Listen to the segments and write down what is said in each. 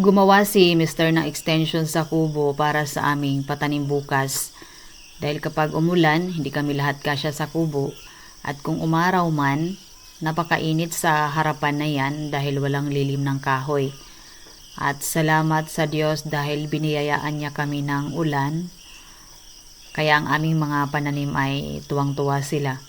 Gumawa si Mr. ng extension sa kubo para sa aming patanim bukas. Dahil kapag umulan, hindi kami lahat kasya sa kubo. At kung umaraw man, napakainit sa harapan na yan dahil walang lilim ng kahoy. At salamat sa Diyos dahil biniyayaan niya kami ng ulan. Kaya ang aming mga pananim ay tuwang-tuwa sila.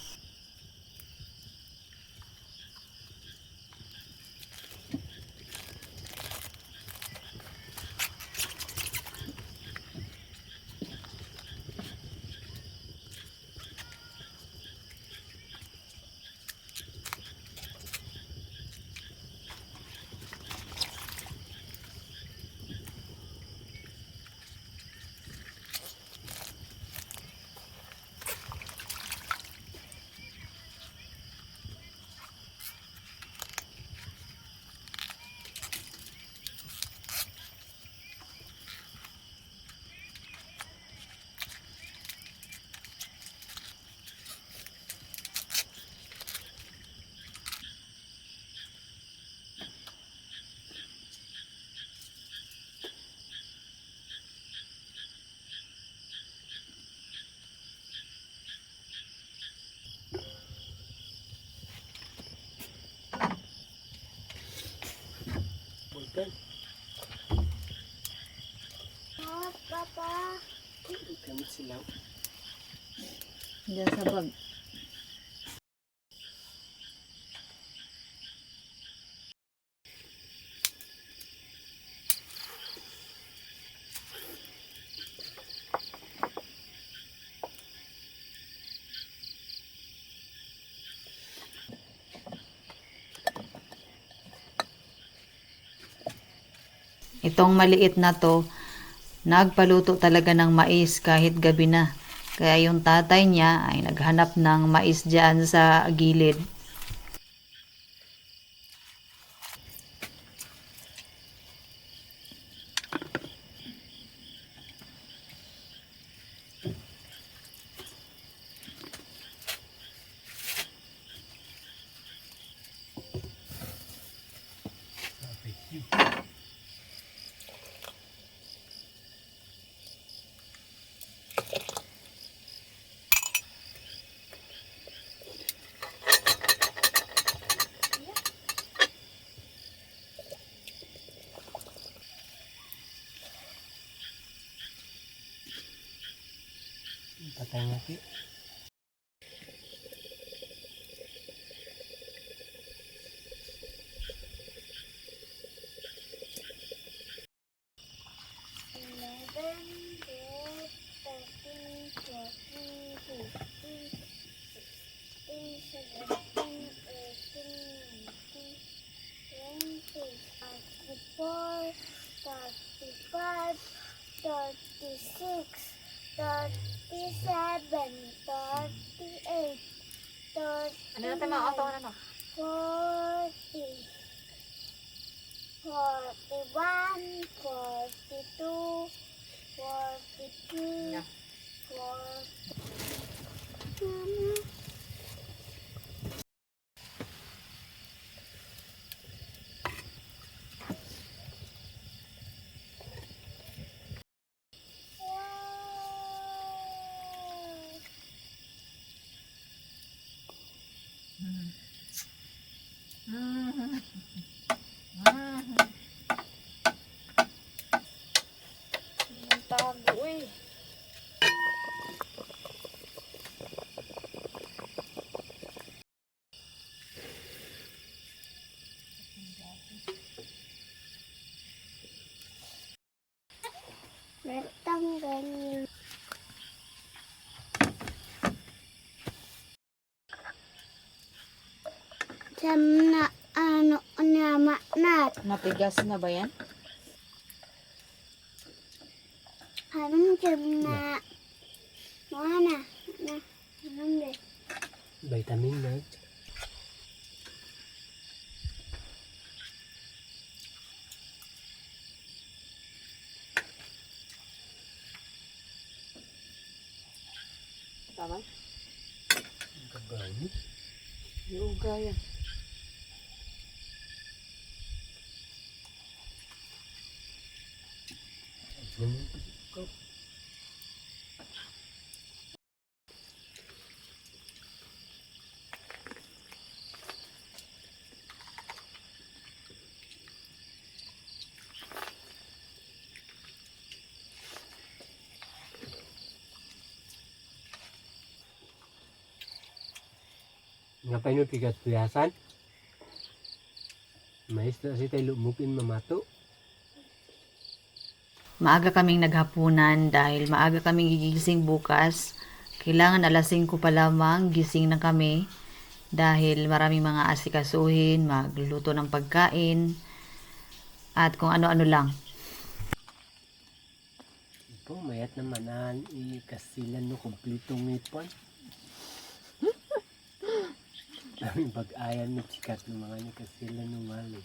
Papa. Gamit sila. Diyan sa bag. Itong maliit na to, nagpaluto talaga ng mais kahit gabi na. Kaya yung tatay niya ay naghanap ng mais dyan sa gilid. Patay nga ki. Ano natin mga auto na no? 40, 41, 42, 43, 40. Tago eh. Natanggal yung na ano nama nat. Napigas na ba yan? Anong na mana na anong de Vitamin na. Tama? Kagani. Iuga yan. Go. Ngapain mo pigas-pigasan? Mais na si tayo lumupin mamato. Maaga kaming naghapunan dahil maaga kaming gigising bukas. Kailangan alas 5 pa lamang gising na kami dahil maraming mga asikasuhin, magluluto ng pagkain, at kung ano-ano lang. Po, mayat naman ikasilan no kompletong ngipon. Ang pag-ayan ni Chikat ng mga ikasilan no mali.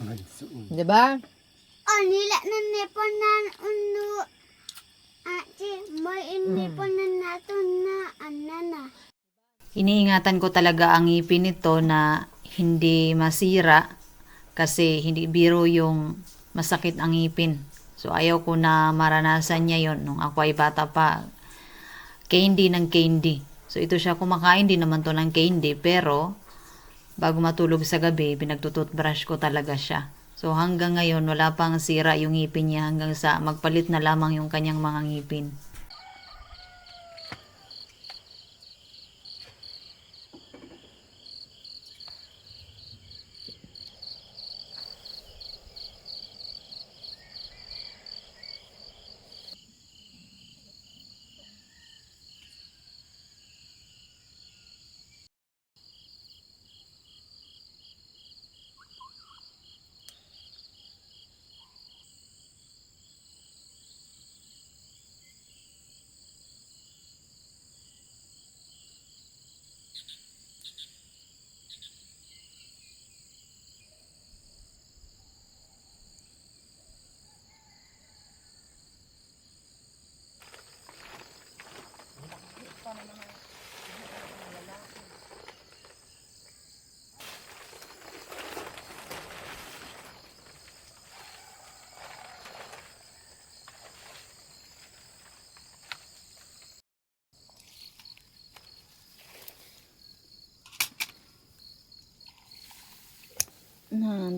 Mansuon. Diba? Oh, nila na niponan uno. Ati, may iniponan nato na anana. Iniingatan ko talaga ang ngipin nito na hindi masira kasi hindi biro yung masakit ang ngipin. So ayaw ko na maranasan niya yon nung ako ay bata pa. Candy ng candy. So ito siya kumakain din naman to ng candy pero bago matulog sa gabi, pinagtututbrush ko talaga siya. So hanggang ngayon wala pang sira yung ngipin niya hanggang sa magpalit na lamang yung kanyang mga ngipin.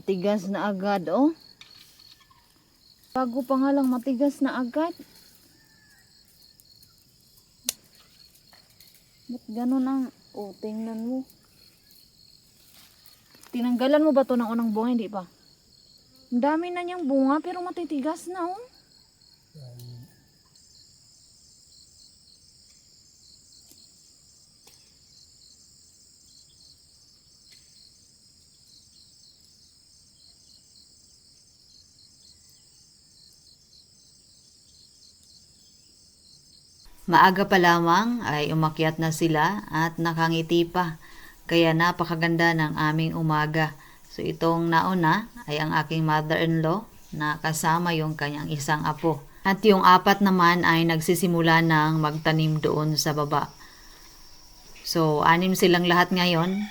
Tigas na agad, oh. Bago pa nga lang matigas na agad. Ba't ganun ang... Oh, tingnan mo. Tinanggalan mo ba to ng unang bunga? Hindi pa. Ang dami na niyang bunga pero matitigas na, oh. Maaga pa lamang ay umakyat na sila at nakangiti pa. Kaya napakaganda ng aming umaga. So itong nauna ay ang aking mother-in-law na kasama yung kanyang isang apo. At yung apat naman ay nagsisimula ng magtanim doon sa baba. So 6 silang lahat ngayon.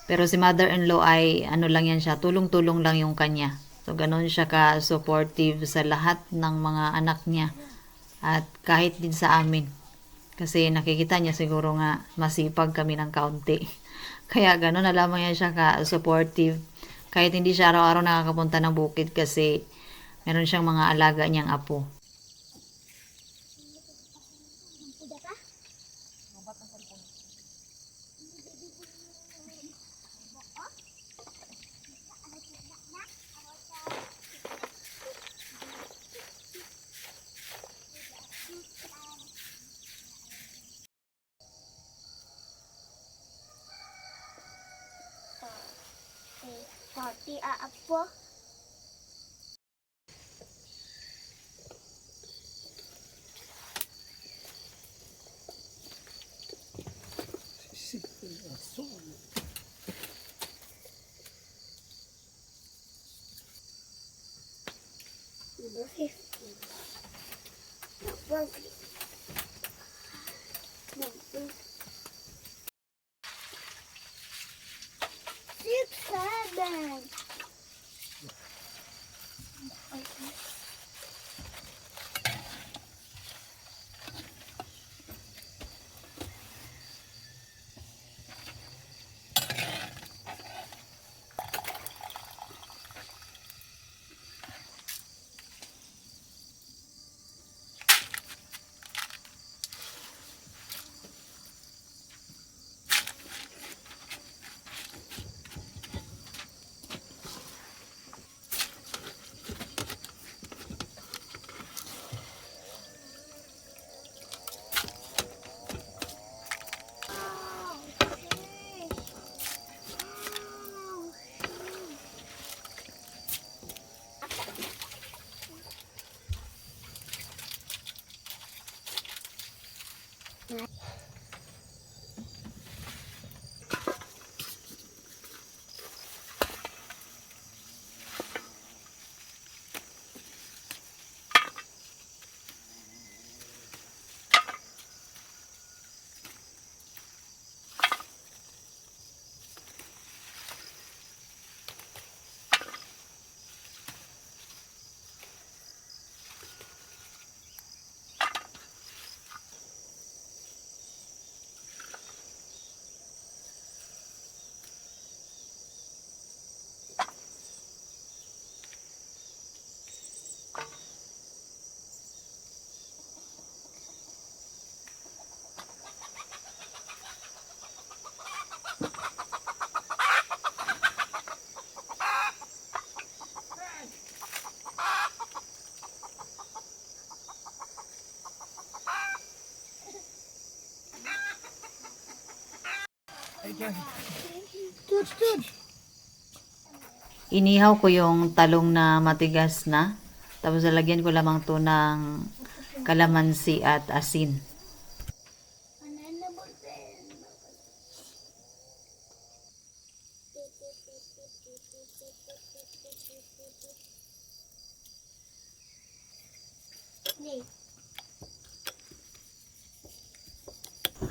Pero si mother-in-law ay ano lang yan siya, tulong-tulong lang yung kanya. So ganun siya ka-supportive sa lahat ng mga anak niya. At kahit din sa amin. Kasi nakikita niya siguro nga masipag kami ng kaunti. Kaya gano'n na lamang yan siya ka-supportive. Kahit hindi siya araw-araw nakakapunta ng bukid kasi meron siyang mga alaga niyang apo. Pati aapo. Number 50. Number 50. Number 6, 7. Inihaw ko yung talong na matigas na. Tapos lalagyan ko lamang to ng kalamansi at asin.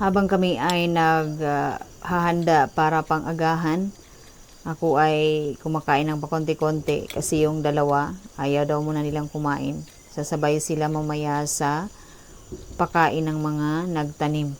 Habang kami ay naghahanda para pang-agahan, ako ay kumakain ng pakonti-konti kasi yung dalawa ayaw daw muna nilang kumain. Sasabay sila mamaya sa pakain ng mga nagtanim.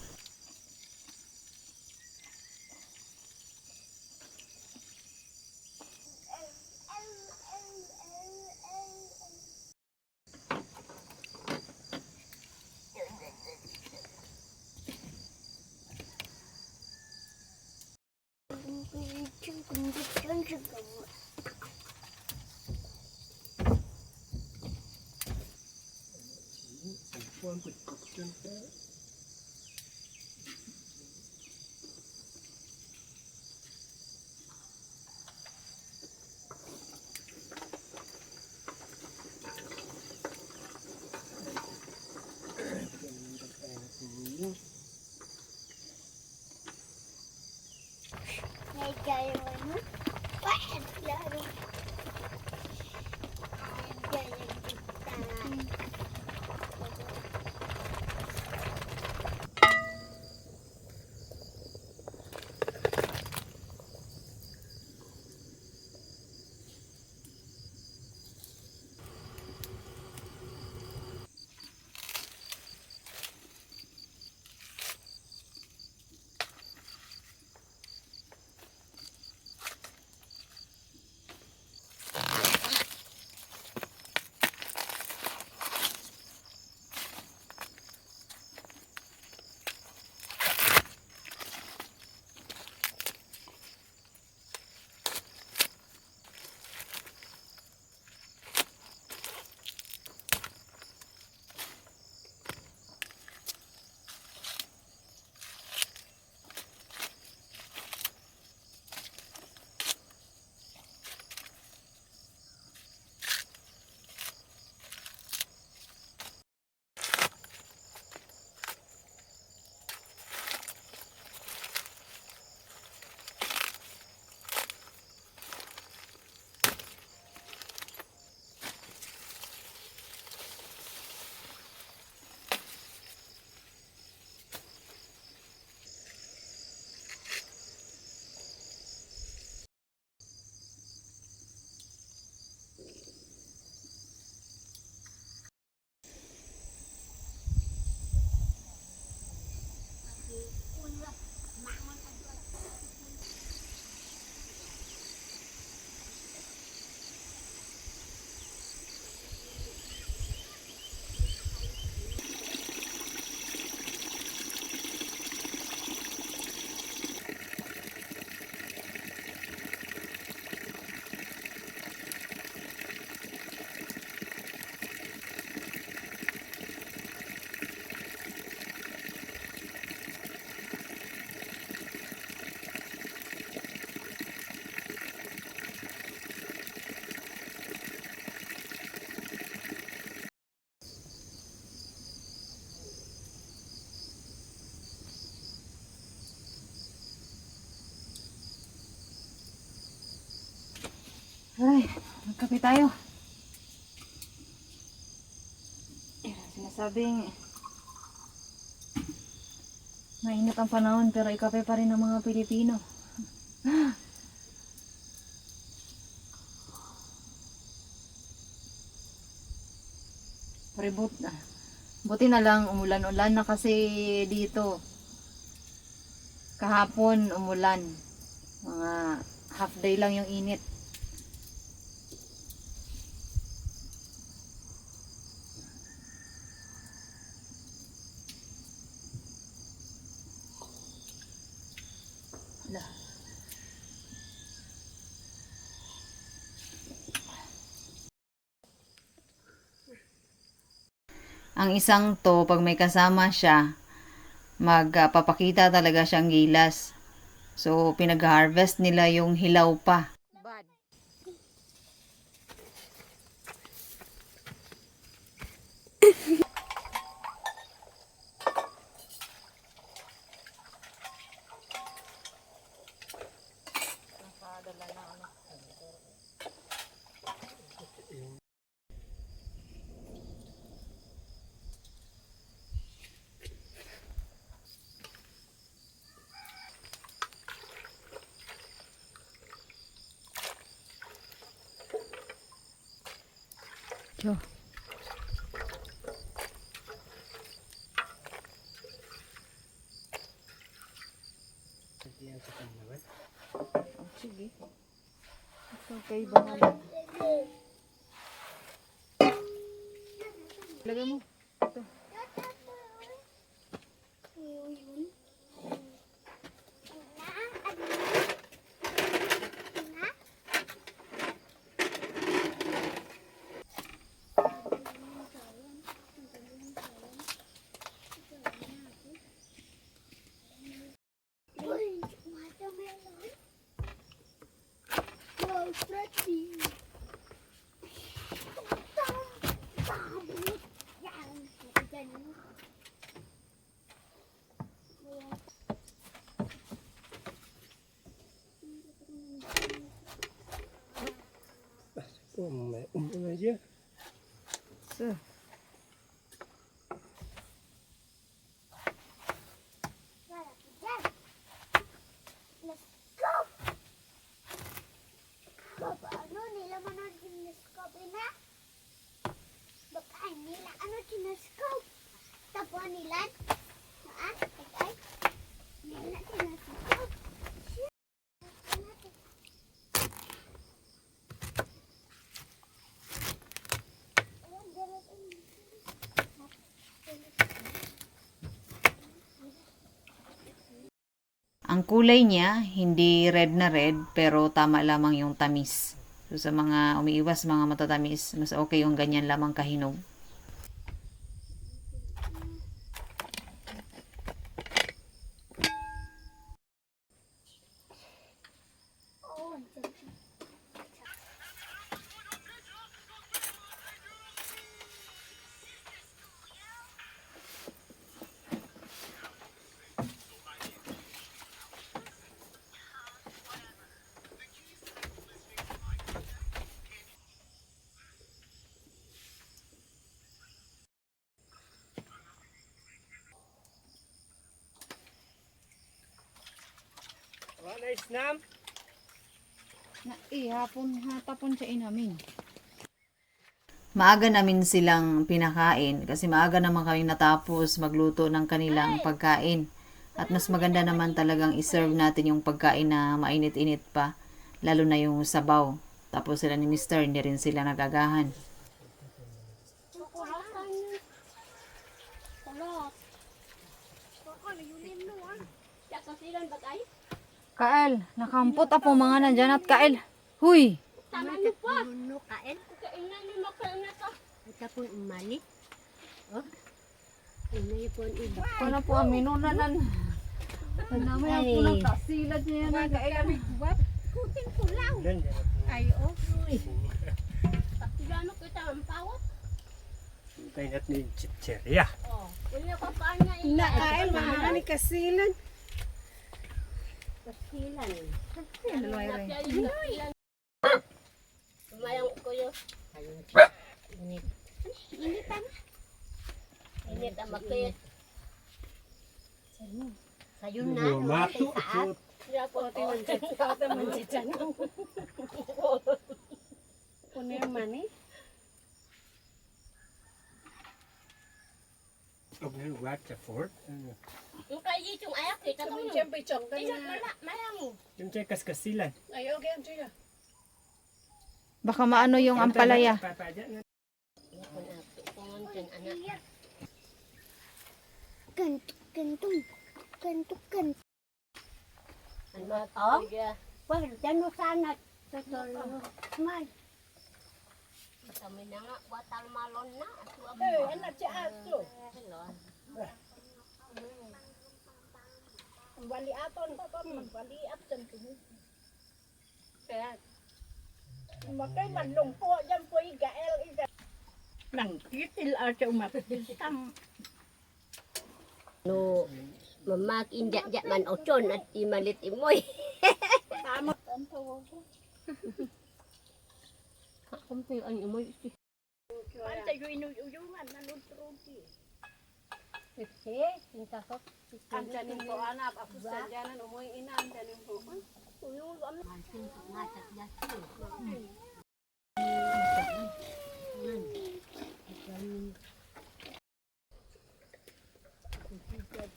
Ay, magkape tayo. Sinasabing mainit ang panahon pero ikape pa rin ng mga Pilipino. Paribot na. Buti na lang umulan-ulan na kasi dito. Kahapon umulan. Mga half day lang yung init. Hala. Ang isang to, pag may kasama siya, magpapakita talaga siyang gilas. So, pinag-harvest nila yung hilaw pa. Yo. Sige. Okay, bahala. Lagay mo. Ito. Watermelon. Wow, pretty. Yan. Yan. aja. So, Let's go. Ano nila manood ginescope na? Baka nila ano ginescope? Tapuan nila? Ay. Nila ginescope. ang kulay niya, hindi red na red, pero tama lamang yung tamis. So, sa mga umiiwas, mga matatamis, mas okay yung ganyan lamang kahinog. Oh, Wala isnam. Hatapon siya inamin. Maaga namin silang pinakain kasi maaga naman kaming natapos magluto ng kanilang pagkain. At mas maganda naman talagang iserve natin yung pagkain na mainit-init pa, lalo na yung sabaw. Tapos sila ni Mr. hindi rin sila nagagahan. Kael, nakampot apo mga nandyan at Kael. Huy! tama mo po. Nuno kain. Kainan mo makain na to. Ito po umali. Oh. Ano yung po iba? Paano po amino na nan? Namay ang punang kasilad niya na Kael. Kutin ko lang. Dan Ay, oh. Gano'n kita ang pawat? tayo natin yung chicheria. Oh. Wala pa pa niya ina. Nakain, mahal ni kasilan. Kasilan. Dalawa Mayang ko yun. Init. Init ang? Init ang makit. Sayo na. Mato. Kaya po Puner mani. Okay, what the fort? Yung kaya yung ayak kita ko. Siyempre, chong ka Tisot na. na mayang. Yung cekas kasilan. Ay, okay, ang siya. Baka maano yung ampalaya. Kantong. Ano to? Well, dyan mo sana. Tutulong. Man. Kami na nga, watermelon na. Eh, anak siya ato. Bali aton pa magbali aton kini. Kaya makay manlungko diyan po igael iga. Nang kitil ate umapitam. No, mamak indak jak man ochon at imalit imoy. Tama tanto. Kumpi ang imoy. Pantay yo inuyungan nanuntrunti. Sipsi, kita kok. Ang janin po anak, ako sa dyanan, umuwi ina, ang janin po. Uyul am. Mansin ngatat dasi.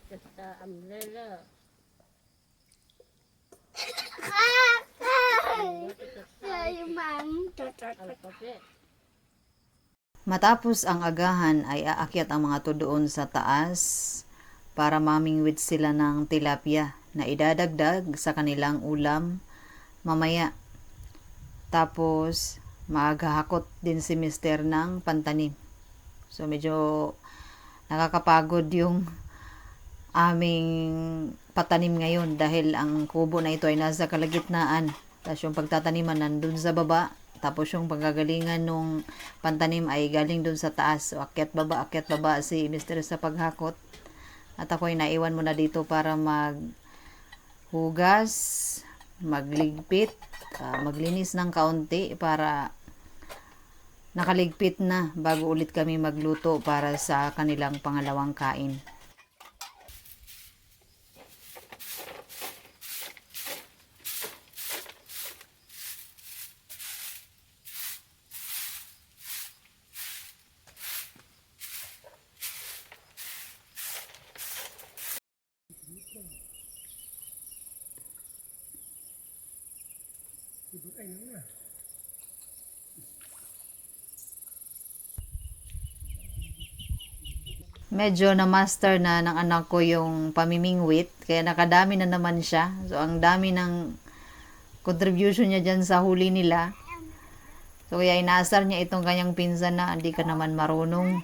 Kata amlela. Ay, mang. Matapos ang agahan ay aakyat ang mga tudoon sa taas para mamingwit sila ng tilapia na idadagdag sa kanilang ulam mamaya. Tapos maghahakot din si Mister ng pantanim. So medyo nakakapagod yung aming patanim ngayon dahil ang kubo na ito ay nasa kalagitnaan. Tapos yung pagtataniman nandun sa baba. Tapos yung paggagalingan nung pantanim ay galing dun sa taas. So, akyat baba si Mr. sa paghakot. At ako ay naiwan muna dito para maghugas, magligpit, maglinis ng kaunti para nakaligpit na bago ulit kami magluto para sa kanilang pangalawang kain. Medyo na-master na ng anak ko yung pamimingwit, kaya nakadami na naman siya. So, ang dami ng contribution niya dyan sa huli nila. So, kaya inaasar niya itong kanyang pinsan na hindi ka naman marunong.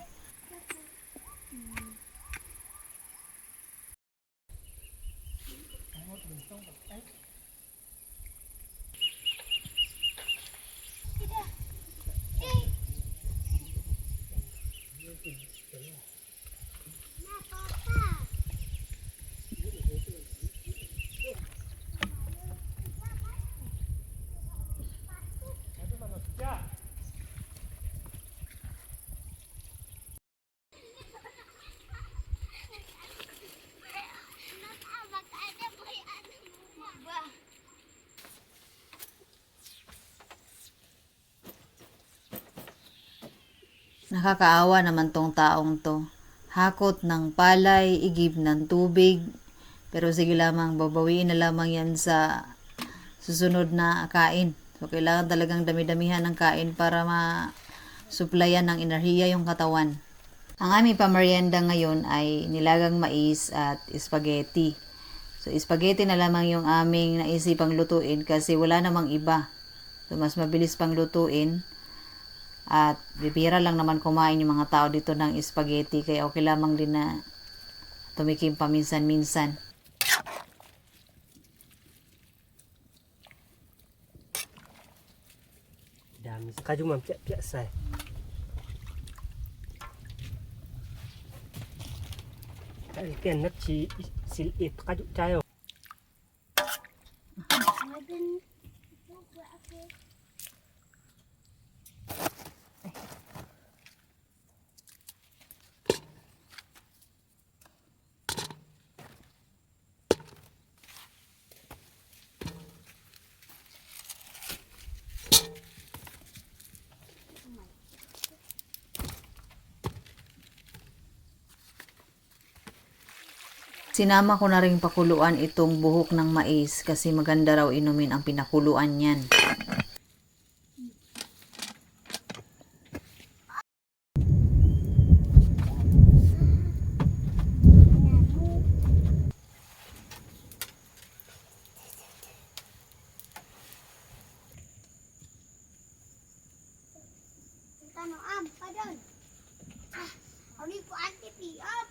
Nakakaawa naman tong taong to. Hakot ng palay, igib ng tubig. Pero sige lamang, babawiin na lamang yan sa susunod na kain. So, kailangan talagang dami-damihan ng kain para ma-supplyan ng enerhiya yung katawan. Ang aming pamerienda ngayon ay nilagang mais at spaghetti. So, spaghetti na lamang yung aming naisipang lutuin kasi wala namang iba. So, mas mabilis pang lutuin. At bibira lang naman kumain yung mga tao dito ng spaghetti. Kaya okay lamang din na tumikim paminsan-minsan. Dami. Kadyo man, piyak-piyak Kalian na silit kadyo tayo. Sinama ko na rin pakuluan itong buhok ng mais kasi maganda raw inumin ang pinakuluan niyan. Kano am padon. Ani po anti pi up.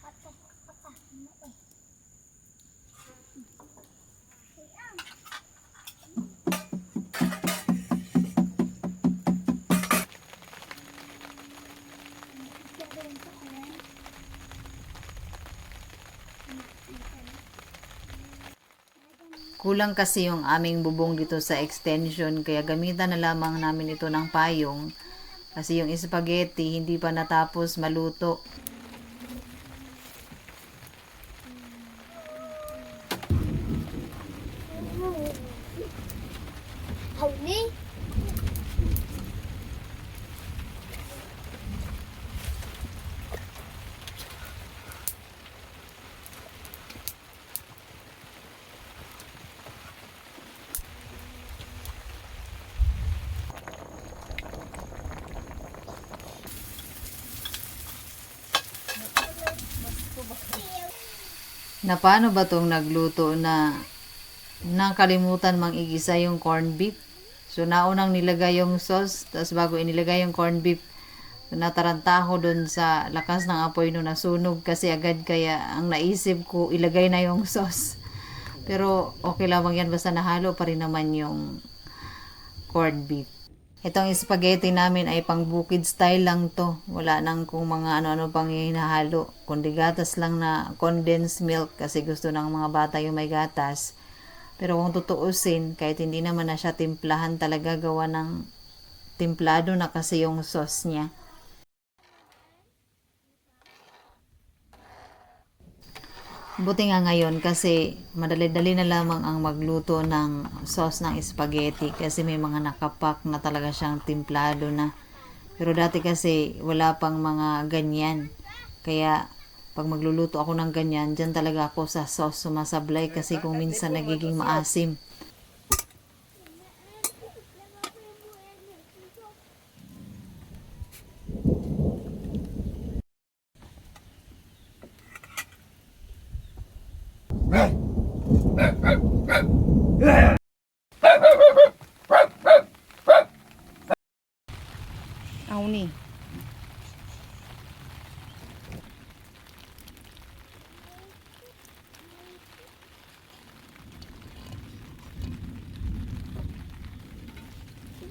Patah. Kulang kasi yung aming bubong dito sa extension kaya gamitan na lamang namin ito ng payong kasi yung spaghetti hindi pa natapos maluto. Hawni. Na paano ba tong nagluto na nakalimutan mang igisa yung corned beef? So naunang nilagay yung sauce, tapos bago inilagay yung corned beef, nataranta ako dun sa lakas ng apoy no nasunog kasi agad kaya ang naisip ko ilagay na yung sauce. Pero okay lamang yan basta nahalo pa rin naman yung corned beef. Itong spaghetti namin ay pang bukid style lang to. Wala nang kung mga ano-ano pang hinahalo. Kundi gatas lang na condensed milk kasi gusto ng mga bata yung may gatas. Pero kung tutuusin, kahit hindi naman na siya timplahan talaga gawa ng timplado na kasi yung sauce niya. Buti nga ngayon kasi madali-dali na lamang ang magluto ng sauce ng spaghetti kasi may mga nakapak na talaga siyang timplado na. Pero dati kasi wala pang mga ganyan. Kaya pag magluluto ako ng ganyan, dyan talaga ako sa sauce sumasablay kasi kung minsan nagiging maasim. Auni.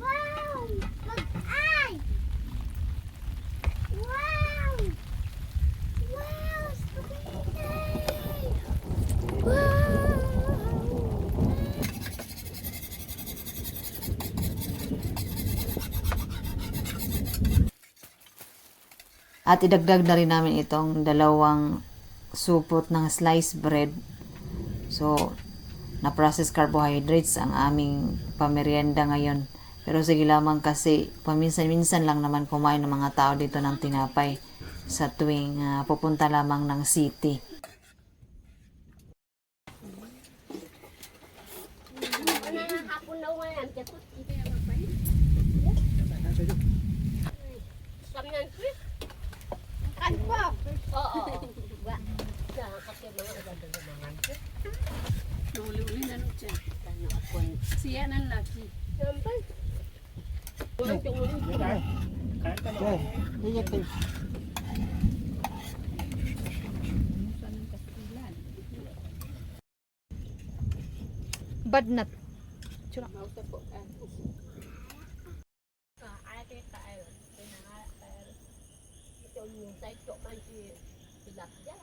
Wow! Mag-ay! Wow! Wow! Spaghetti! Wow! At idagdag na rin namin itong dalawang supot ng sliced bread. So, na-processed carbohydrates ang aming pamerienda ngayon. Pero sige lamang kasi paminsan-minsan lang naman kumain ng mga tao dito ng tinapay sa tuwing pupunta lamang ng city. Ano na hapon na ngayon? Kapot. Samyan Chris. Kan po. Oo. Wa. Kasi mga nagdadalaman. Nuli-uli na nun siya. Siya ng laki. Siyempre. Walang tingulin ko. Badnat. Ate tayo. Ito yung side ko man si tilapia.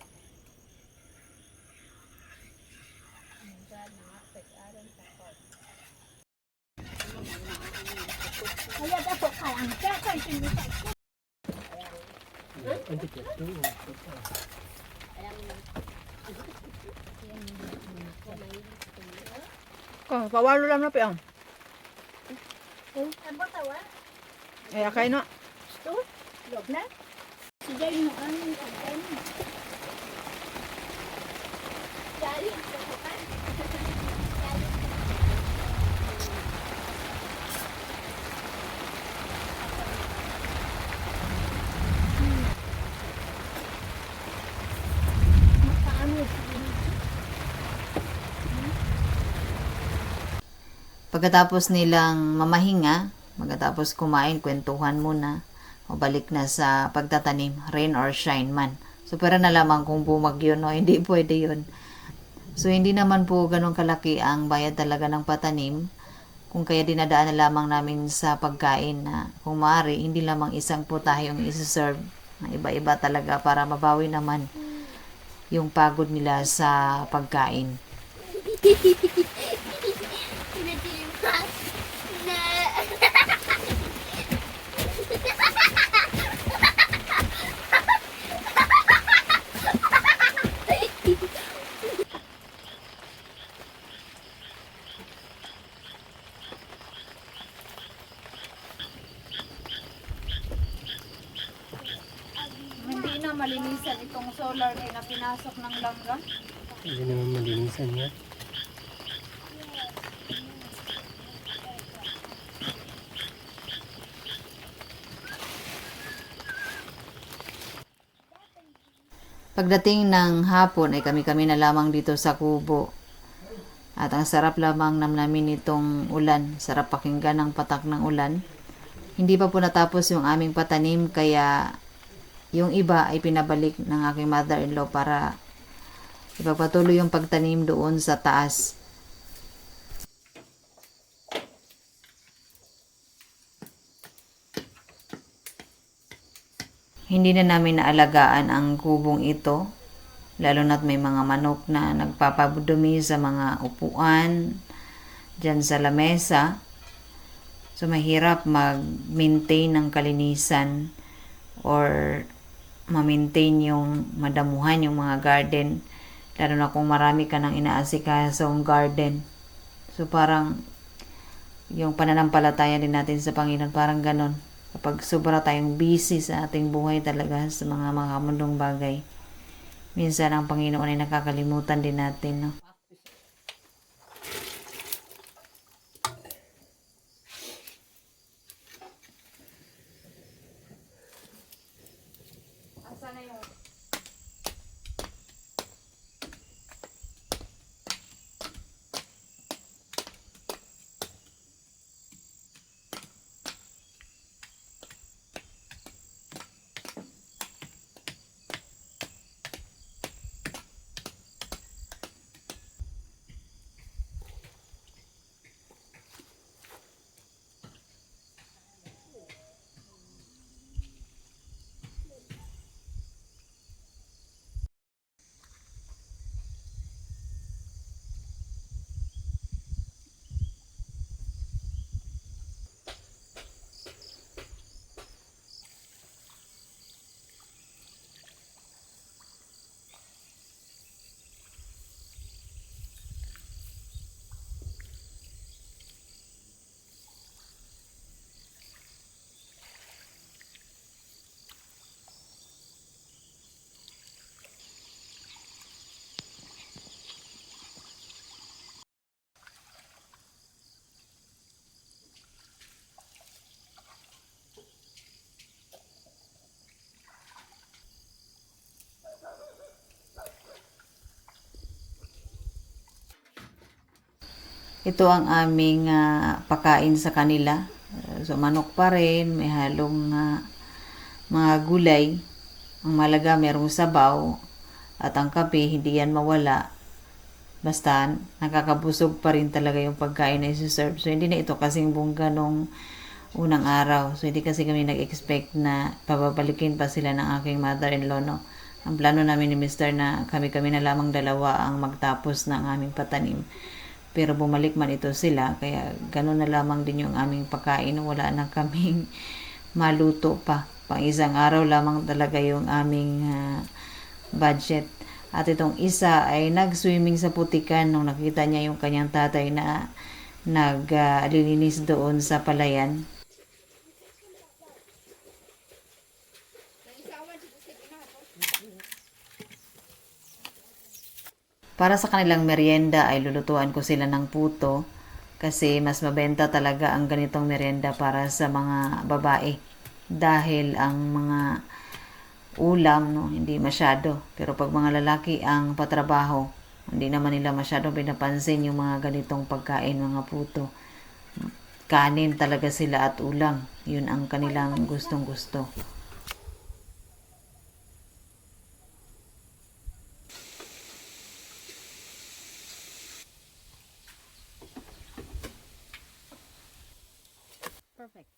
Kaya dapat kayang kaya sinusa. Kung pawalo lang na pa yan. Ano tawa? Eh, akay na. Ito? Log na? Sige mo ano ano. Dali sa kapan. Pagkatapos nilang mamahinga, pagkatapos kumain, kwentuhan muna, o balik na sa pagtatanim, rain or shine man. So, pera na lamang kung bumagyo, no? Hindi pwede yun. So, hindi naman po ganun kalaki ang bayad talaga ng patanim. Kung kaya dinadaan na lamang namin sa pagkain na kung maaari, hindi lamang isang putahe yung isi-serve na iba-iba talaga para mabawi naman yung pagod nila sa pagkain. solar din na pinasok ng langgam. Hindi naman malinisan yan. Pagdating ng hapon ay kami-kami na lamang dito sa kubo. At ang sarap lamang namnamin nitong ulan. Sarap pakinggan ng patak ng ulan. Hindi pa po natapos yung aming patanim kaya yung iba ay pinabalik ng aking mother-in-law para ipagpatuloy yung pagtanim doon sa taas. Hindi na namin naalagaan ang kubong ito, lalo na't may mga manok na nagpapadumi sa mga upuan, dyan sa lamesa. So, mahirap mag-maintain ng kalinisan or ma-maintain yung madamuhan yung mga garden, lalo na kung marami ka nang inaasikasong garden. So, parang yung pananampalataya din natin sa Panginoon, parang ganon. Kapag sobra tayong busy sa ating buhay talaga sa mga mundong bagay, minsan ang Panginoon ay nakakalimutan din natin, no? Ito ang aming pakain sa kanila. So, manok pa rin, may halong mga gulay. Ang malaga, merong sabaw. At ang kape, hindi yan mawala. Basta, nakakabusog pa rin talaga yung pagkain na isi-serve. So, hindi na ito kasing bongga nung unang araw. So, hindi kasi kami nag-expect na pababalikin pa sila ng aking mother-in-law, no? Ang plano namin ni Mr. na kami-kami na lamang dalawa ang magtapos ng aming patanim. Pero bumalik man ito sila, kaya gano'n na lamang din yung aming pagkain. Wala na kaming maluto pa. Pang isang araw lamang talaga yung aming budget. At itong isa ay nag-swimming sa putikan nung nakita niya yung kanyang tatay na naglilinis doon sa palayan. Para sa kanilang merienda ay lulutuan ko sila ng puto kasi mas mabenta talaga ang ganitong merienda para sa mga babae dahil ang mga ulam, no, hindi masyado. Pero pag mga lalaki ang patrabaho, hindi naman nila masyado pinapansin yung mga ganitong pagkain, mga puto. Kanin talaga sila at ulam. Yun ang kanilang gustong gusto. Perfect.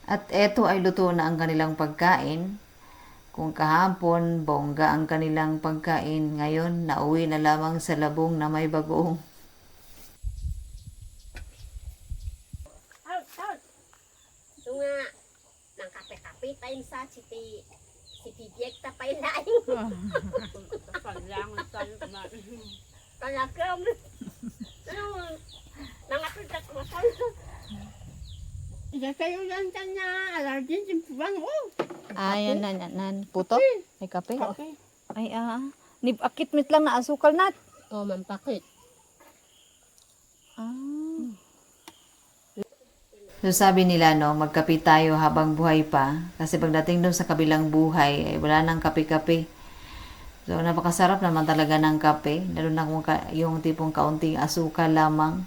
At eto ay luto na ang kanilang pagkain. Kung kahapon, bongga ang kanilang pagkain, ngayon nauwi na lamang sa labong na may bagoong. Out, out. Ito nga, nang kape-kape tayo sa si Pibiyek tapay laing. Paglangon tayo ba? Kaya kami. Nangapitat mo tayo. Iya kayo lang niya, alargin yung pubang. Oh, Ayan puto. Ay kape. kape. Ay nibakit mit lang na asukal nat. Oh, mampakit. So sabi nila no, magkape tayo habang buhay pa. Kasi pagdating doon sa kabilang buhay, ay wala nang kape-kape. So napakasarap naman talaga ng kape. Lalo na kung yung tipong kaunting asukal lamang.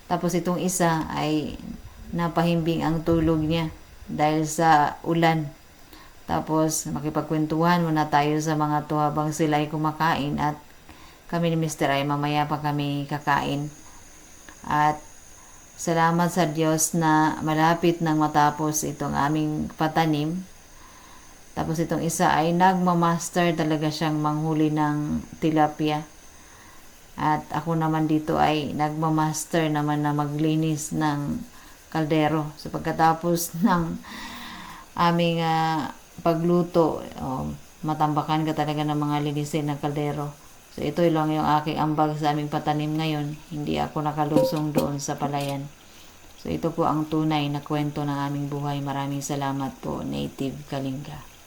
Tapos itong isa ay napahimbing ang tulog niya dahil sa ulan. Tapos makipagkwentuhan muna tayo sa mga to habang sila ay kumakain at kami ni Mr. ay mamaya pa kami kakain. At salamat sa Diyos na malapit nang matapos itong aming patanim. Tapos itong isa ay nagmamaster talaga siyang manghuli ng tilapia. At ako naman dito ay nagmamaster naman na maglinis ng kaldero. So pagkatapos ng aming pagluto, matambakan ka talaga ng mga linisin ng kaldero. So ito lang yung aking ambag sa aming patanim ngayon. Hindi ako nakalusong doon sa palayan. So ito po ang tunay na kwento ng aming buhay. Maraming salamat po, Native Kalinga.